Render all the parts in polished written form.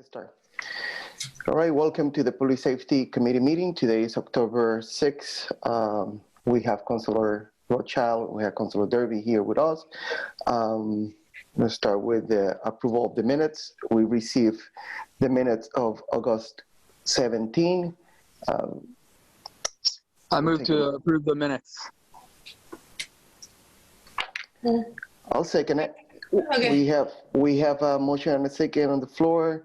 Start. All right, welcome to the Public Safety Committee meeting. Today is October 6th. We have Councilor Rothschild, we have Councilor Derby here with us. We'll start with the approval of the minutes. We received the minutes of August 17. I move to approve the minutes. I'll second it. Okay. We have a motion and a second on the floor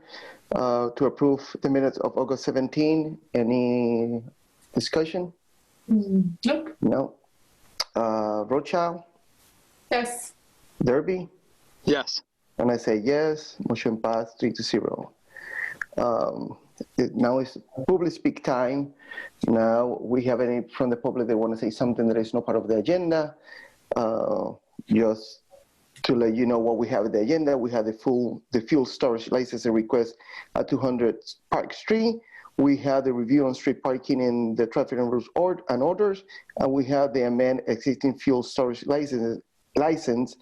to approve the minutes of August 17. Any discussion? Nope. No. Rothschild, Yes. Derby, Yes. and I say yes. Motion passed 3-0. Now is public speak time. Now we have any from the public that want to say something that is not part of the agenda. Just to let you know what we have in the agenda, we have the fuel storage license request at 200 Park Street. We have the review on street parking in the traffic and rules and orders, and we have the amend existing fuel storage license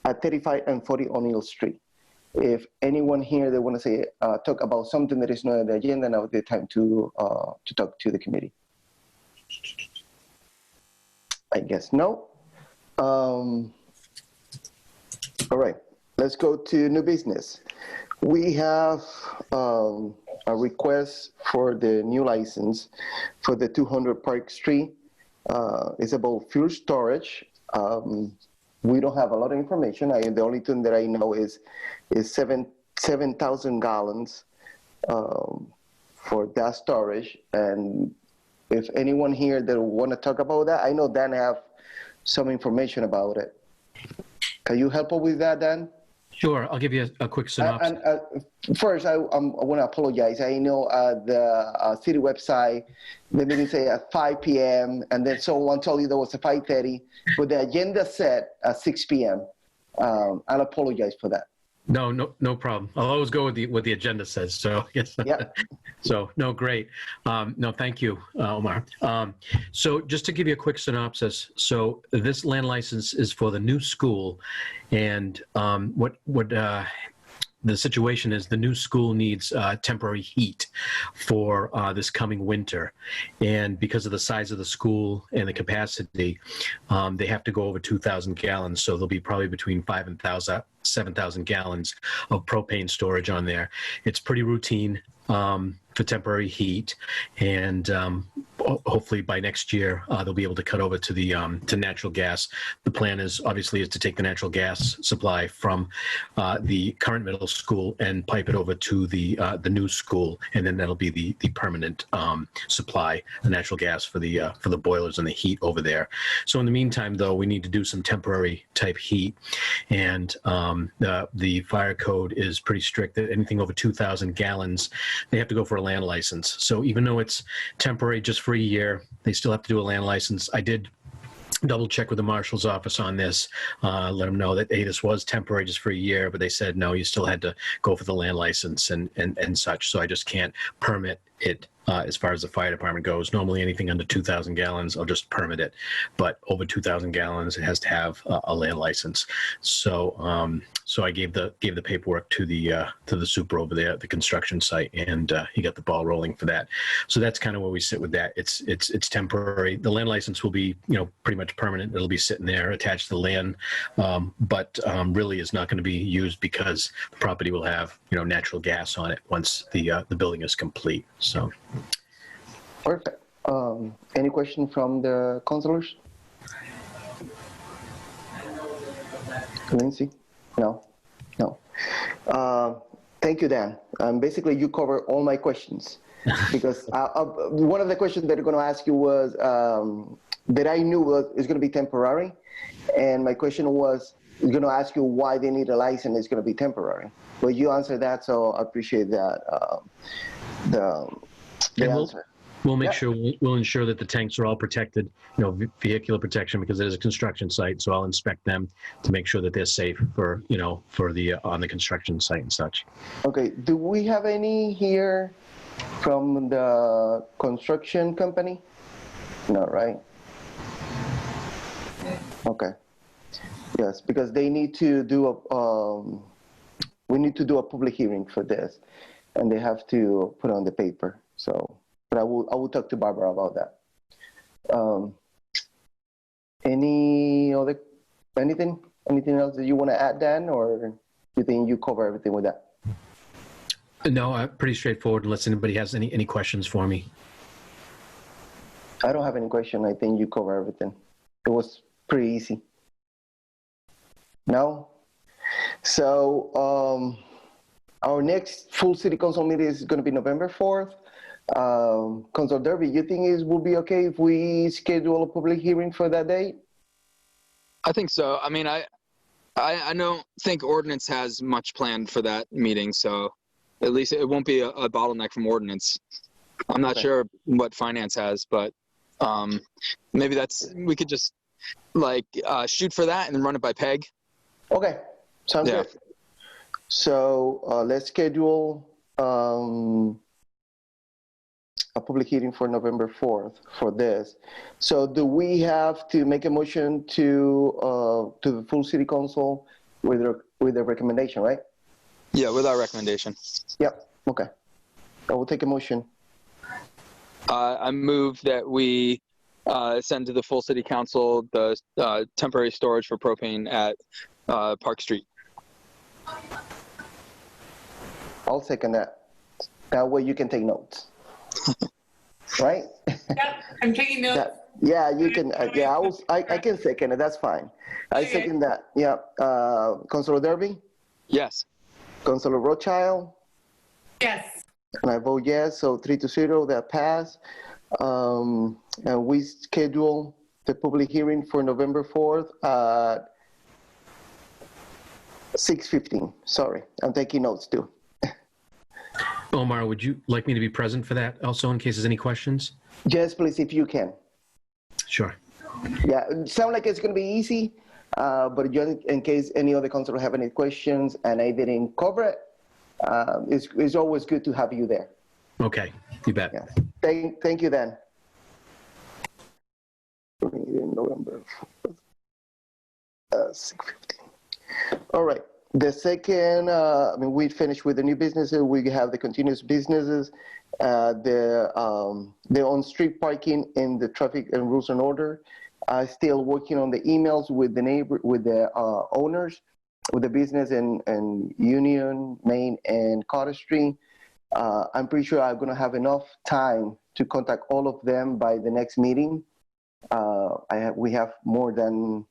at 35 and 40 O'Neill Street. If anyone here that want to say talk about something that is not on the agenda, now is the time to talk to the committee. I guess no. All right, let's go to new business. We have a request for the new license for the 200 Park Street. It's about fuel storage. We don't have a lot of information. The only thing that I know is 7,000 gallons for that storage. And if anyone here that want to talk about that, I know Dan have some information about it. Can you help us with that, Dan? Sure, I'll give you a quick synopsis. First, I want to apologize. I know the city website, the meeting say at 5 p.m. and then someone told you there was a 5:30, but the agenda set at 6 p.m. I'll apologize for that. No problem. I'll always go with what the agenda says. So yes. Yep. So no, great. No, thank you, Omar. So just to give you a quick synopsis. So this land license is for the new school, and the situation is the new school needs temporary heat for this coming winter. And because of the size of the school and the capacity, they have to go over 2,000 gallons. So there'll be probably between 5,000 and 7,000 gallons of propane storage on there. It's pretty routine for temporary heat, and hopefully by next year they'll be able to cut over to the to natural gas. The plan is obviously to take the natural gas supply from the current middle school and pipe it over to the new school, and then that'll be the permanent supply of natural gas for the boilers and the heat over there. So in the meantime, though, we need to do some temporary type heat, and the fire code is pretty strict that anything over 2,000 gallons, they have to go for a land license. So even though it's temporary just for a year, they still have to do a land license. I did double check with the marshal's office on this, let them know that, hey, this was temporary just for a year, but they said, no, you still had to go for the land license and such. So I just can't permit it as far as the fire department goes. Normally anything under 2,000 gallons, I'll just permit it, but over 2,000 gallons, it has to have a land license. So so I gave the paperwork to the super over there at the construction site, and he got the ball rolling for that. So that's kind of where we sit with that. It's temporary. The land license will be, pretty much permanent. It'll be sitting there attached to the land, but really is not going to be used because the property will have natural gas on it once the building is complete. So. Perfect. Any question from the councilors? Lindsay? No. Thank you, Dan. Basically, you cover all my questions because one of the questions that I'm going to ask you was that I knew is going to be temporary, and my question was going to ask you why they need a license. It's going to be temporary, but you answered that, so I appreciate that. The answer. We'll make sure we'll ensure that the tanks are all protected, vehicular protection, because it is a construction site. So I'll inspect them to make sure that they're safe for on the construction site and such. Okay. Do we have any here from the construction company? No, right? Okay. Yes, because they need to do we need to do a public hearing for this. and they have to put on the paper. So, but I will talk to Barbara about that. Anything else that you want to add, Dan, or you think you cover everything with that? No, pretty straightforward, unless anybody has any questions for me. I don't have any question. I think you cover everything. It was pretty easy. No? So our next full city council meeting is going to be November 4th. Council Derby, you think it will be okay if we schedule a public hearing for that date? I think so. I mean, I don't think ordinance has much planned for that meeting, so at least it won't be a bottleneck from ordinance. I'm not sure what finance has, but maybe we could just like shoot for that and then run it by Peg. Okay, sounds good. So let's schedule a public hearing for November 4th for this. So do we have to make a motion to the full city council with a recommendation, right? Yeah, with our recommendation. Yep, okay. I will take a motion. I move that we send to the full city council the temporary storage for propane at Park Street. I'll second that. That way you can take notes. Right? Yep, I'm taking notes. Yeah, you can. Yeah, I can second it. That's fine. I Okay. second that. Yeah. Councilor Derby, Yes. Councilor Rothschild, Yes. and I vote yes. So 3-0, that passed. And we schedule the public hearing for November 4th at 6:15. Sorry, I'm taking notes too. Omar, would you like me to be present for that also in case there's any questions? Yes, please, if you can. Sure. Yeah, it sounds like it's going to be easy, but just in case any other councilor have any questions and I didn't cover it, it's always good to have you there. Okay, you bet. Yeah. Thank you, then. November 6:15. All right. The second, we finished with the new businesses. We have the continuous businesses, the on-street parking in the traffic and rules and order. Still working on the emails with the owners, with the business in Union, Main, and Carter Street. I'm pretty sure I'm going to have enough time to contact all of them by the next meeting. We have more than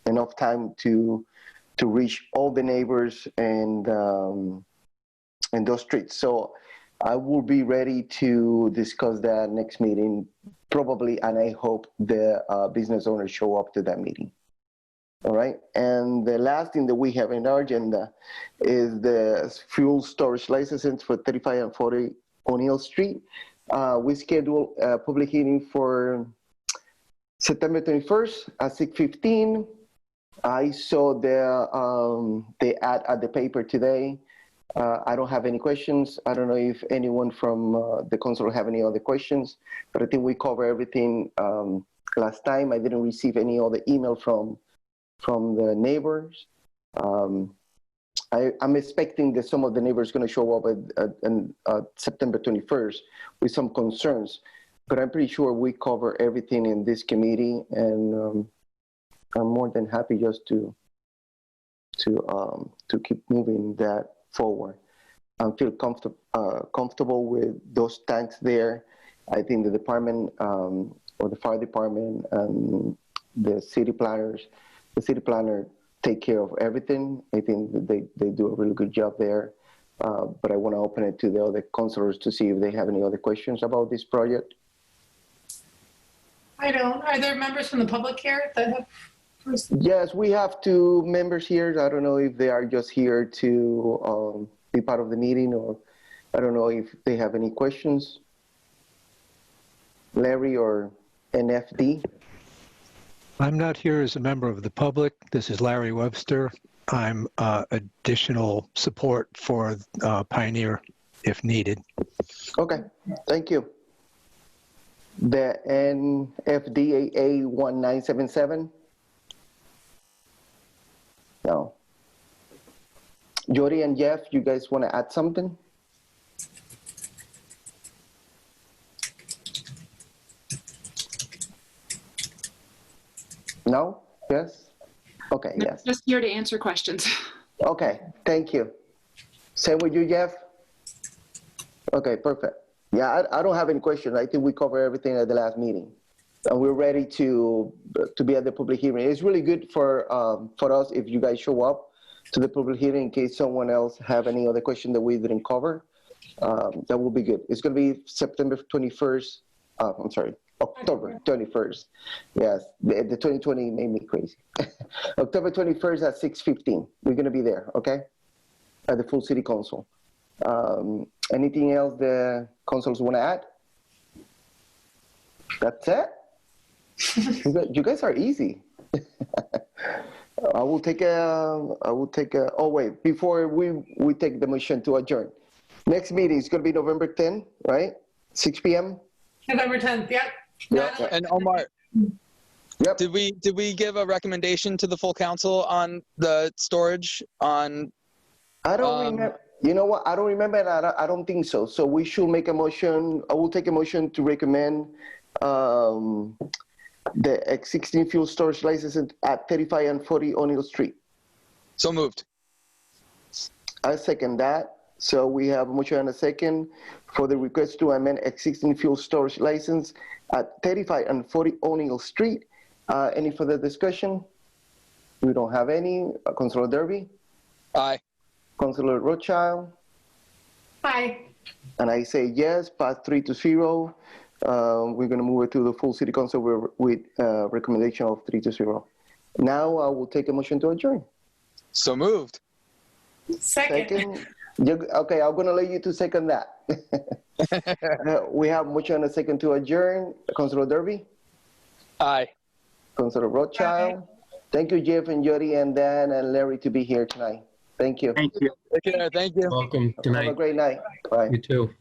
enough time to reach all the neighbors and those streets. So I will be ready to discuss that next meeting, probably, and I hope the business owners show up to that meeting. All right, and the last thing that we have in our agenda is the fuel storage licenses for 35 and 40 O'Neill Street. We schedule a public hearing for September 21st at 6:15. I saw the ad at the paper today. I don't have any questions. I don't know if anyone from the council have any other questions, but I think we covered everything last time. I didn't receive any other email from the neighbors. I'm expecting that some of the neighbors going to show up at September 21st with some concerns, but I'm pretty sure we cover everything in this committee, and I'm more than happy just to keep moving that forward. I feel comfortable with those tanks there. I think the department or the fire department and the city planner take care of everything. I think that they do a really good job there. But I want to open it to the other councilors to see if they have any other questions about this project. I don't. Are there members from the public here that have? Yes, we have 2 members here. I don't know if they are just here to be part of the meeting, or I don't know if they have any questions. Larry or NFD? I'm not here as a member of the public. This is Larry Webster. I'm additional support for Pioneer if needed. Okay, thank you. The NFDAA 1977? No. Jody and Jeff, you guys want to add something? No? Yes? Okay, yes. Just here to answer questions. Okay, thank you. Same with you, Jeff? Okay, perfect. Yeah, I don't have any questions. I think we covered everything at the last meeting. And we're ready to be at the public hearing. It's really good for us if you guys show up to the public hearing in case someone else have any other question that we didn't cover. That will be good. It's going to be September 21st. I'm sorry, October 21st. Yes, the 2020 made me crazy. October 21st at 6:15. We're going to be there, okay? At the full city council. Anything else the councils want to add? That's it? You guys are easy. I will take oh wait, before we take the motion to adjourn. Next meeting is going to be November 10, right? 6 p.m. November 10th, yep. Yep. And Omar, Yep. did we give a recommendation to the full council on the storage on? I don't remember. You know what? I don't remember, and I don't think so. So we should make a motion. I will take a motion to recommend the existing fuel storage license at 35 and 40 O'Neill Street. So moved. I second that. So we have a motion and a second for the request to amend existing fuel storage license at 35 and 40 O'Neill Street. Any further discussion? We don't have any. Councilor Derby? Aye. Councilor Rothschild? Hi. And I say yes, pass 3-0. We're going to move it to the full city council with recommendation of 3-0. Now I will take a motion to adjourn. So moved. Second. Okay, I'm going to let you to second that. We have motion and a second to adjourn. Councilor Derby? Aye. Councilor Rothschild? Aye. Thank you, Jeff and Jody and Dan and Larry to be here tonight. Thank you. Thank you. Take care. Thank you. Welcome Have a tonight. great night. Bye. You too.